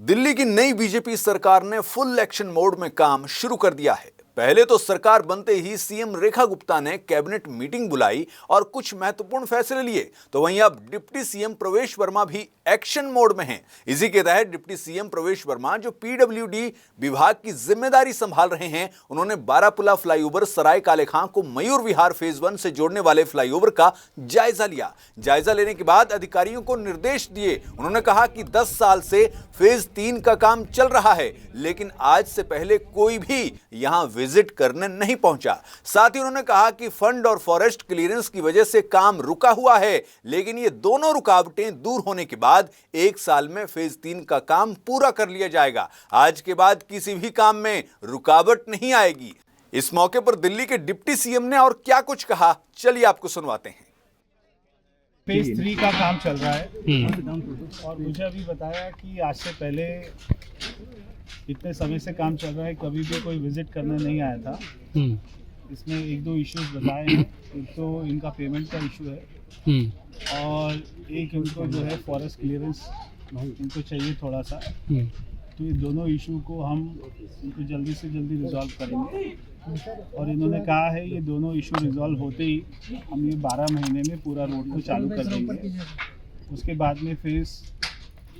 दिल्ली की नई बीजेपी सरकार ने फुल एक्शन मोड में काम शुरू कर दिया है। पहले तो सरकार बनते ही सीएम रेखा गुप्ता ने कैबिनेट मीटिंग बुलाई और कुछ महत्वपूर्ण फैसले लिए, तो वहीं अब डिप्टी सीएम प्रवेश वर्मा भी एक्शन मोड में हैं। इसी के तहत डिप्टी सीएम प्रवेश वर्मा, जो पीडब्ल्यूडी विभाग की जिम्मेदारी संभाल रहे हैं, उन्होंने बारापुला फ्लाईओवर सराय काले खां को मयूर विहार फेज 1 से जोड़ने वाले फ्लाईओवर का जायजा लिया। जायजा लेने के बाद अधिकारियों को निर्देश दिए। उन्होंने कहा कि 10 साल से फेज 3 का काम चल रहा है, लेकिन आज से पहले कोई भी यहां विजिट करने नहीं पहुंचा। साथ ही उन्होंने कहा कि फंड और फॉरेस्ट क्लियरेंस की वजह से काम रुका हुआ है, लेकिन ये दोनों रुकावटें दूर होने के बाद 1 साल में फेज 3 का काम पूरा कर लिया जाएगा। आज के बाद किसी भी काम में रुकावट नहीं आएगी। इस मौके पर दिल्ली के डिप्टी सीएम ने और क्या कुछ कहा, चलिए आपको सुनवाते हैं। फेज 3 का काम चल रहा है और मुझे अभी बताया कि आज से पहले इतने समय से काम चल रहा है, कभी भी कोई विजिट करने नहीं आया था। इसमें 1-2 इश्यूज बताए हैं। एक तो इनका पेमेंट का इशू है और एक इनको जो है फॉरेस्ट क्लियरेंस इनको चाहिए थोड़ा सा। तो ये दोनों इशू को हम इनको जल्दी से जल्दी रिजॉल्व करेंगे और इन्होंने कहा है ये दोनों इशू रिजॉल्व होते ही हम ये 12 महीने में पूरा रोड को चालू कर देंगे। उसके बाद में फेज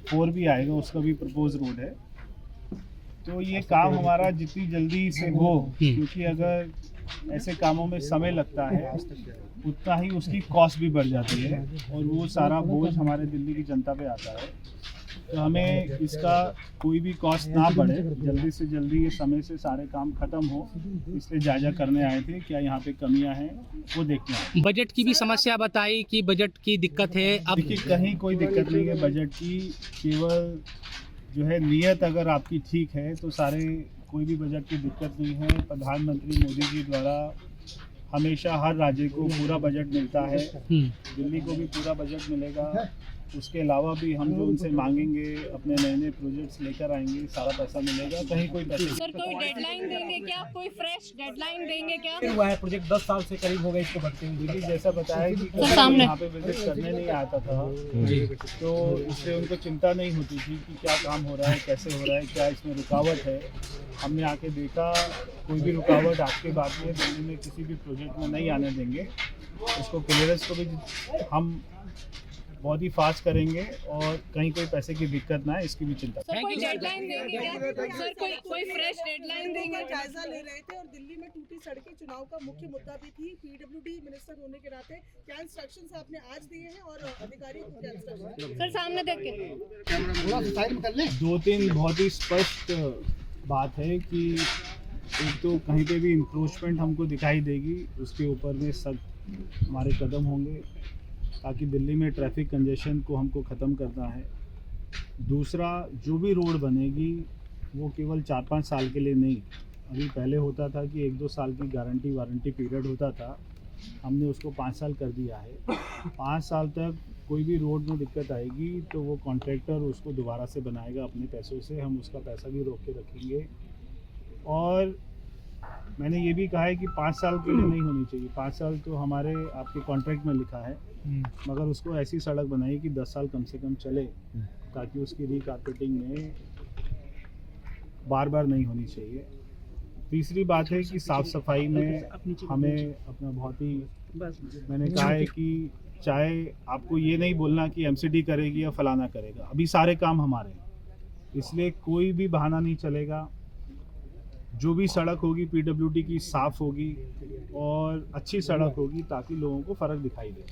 4 भी आएगा, उसका भी प्रपोज रोड है। तो ये काम हमारा जितनी जल्दी से हो, क्योंकि अगर ऐसे कामों में समय लगता है उतना ही उसकी कॉस्ट भी बढ़ जाती है और वो सारा बोझ हमारे दिल्ली की जनता पे आता है। तो हमें इसका कोई भी कॉस्ट ना बढ़े, जल्दी से जल्दी ये समय से सारे काम खत्म हो, इसलिए जायजा करने आए थे। क्या यहाँ पे कमियां हैं वो देखना है। बजट की भी समस्या बताई कि बजट की दिक्कत है। अब देखिए कहीं कोई दिक्कत नहीं है बजट की, केवल जो है नीयत अगर आपकी ठीक है तो सारे कोई भी बजट की दिक्कत नहीं है। प्रधानमंत्री मोदी जी द्वारा हमेशा हर राज्य को पूरा बजट मिलता है, दिल्ली को भी पूरा बजट मिलेगा। उसके अलावा भी हम जो उनसे मांगेंगे, अपने नए प्रोजेक्ट्स लेकर आएंगे, सारा पैसा मिलेगा। कहीं कोई पैसे सर कोई डेडलाइन देंगे क्या? कोई फ्रेश डेडलाइन देंगे क्या? हुआ है प्रोजेक्ट 10 साल से करीब हो गए इसको भरते हुए। दिल्ली जैसा बताया कि सामने यहाँ पे विजिट करने नहीं आता था, तो इससे उनको चिंता नहीं होती थी कि क्या काम हो रहा है, कैसे हो रहा है, क्या इसमें रुकावट है। हमने आके देखा कोई भी रुकावट आज के बाद में दिल्ली में किसी भी प्रोजेक्ट में नहीं आने देंगे। उसको क्लियरेंस को भी हम बहुत ही फास्ट करेंगे और कहीं कोई पैसे की दिक्कत ना है, इसकी भी चिंता। सर कोई डेडलाइन देंगे क्या? सर कोई फ्रेश डेडलाइन देंगे? जायजा ले रहे थे और दिल्ली में टूटी सड़कें चुनाव का मुख्य मुद्दा भी थी। पीडब्ल्यूडी मिनिस्टर होने के नाते क्या इंस्ट्रक्शंस आपने आज दिए हैं और अधिकारियों को क्या इंस्ट्रक्शन? सर सामने देख के 2-3 बहुत ही स्पष्ट बात है कि एक तो कहीं पे भी इंक्रोचमेंट हमको दिखाई देगी, उसके ऊपर में सख्त हमारे कदम होंगे ताकि दिल्ली में ट्रैफिक कंजेशन को हमको ख़त्म करना है। दूसरा, जो भी रोड बनेगी वो केवल 4-5 साल के लिए नहीं, अभी पहले होता था कि 1-2 साल की गारंटी वारंटी पीरियड होता था, हमने उसको 5 साल कर दिया है। 5 साल तक कोई भी रोड में दिक्कत आएगी तो वो कॉन्ट्रैक्टर उसको दोबारा से बनाएगा अपने पैसों से, हम उसका पैसा भी रोक के रखेंगे। और मैंने ये भी कहा है कि 5 साल के लिए नहीं होनी चाहिए। 5 साल तो हमारे आपके कॉन्ट्रैक्ट में लिखा है, मगर उसको ऐसी सड़क बनाई कि 10 साल कम से कम चले, ताकि उसकी रिकारपेटिंग में बार बार नहीं होनी चाहिए। तीसरी बात है कि साफ़ सफाई में हमें अपना बहुत ही, मैंने कहा है कि चाहे आपको ये नहीं बोलना कि एमसीडी करेगी या फलाना करेगा, अभी सारे काम हमारे हैं, इसलिए कोई भी बहाना नहीं चलेगा। जो भी सड़क होगी पीडब्ल्यूडी की साफ़ होगी और अच्छी सड़क होगी ताकि लोगों को फ़र्क दिखाई दे।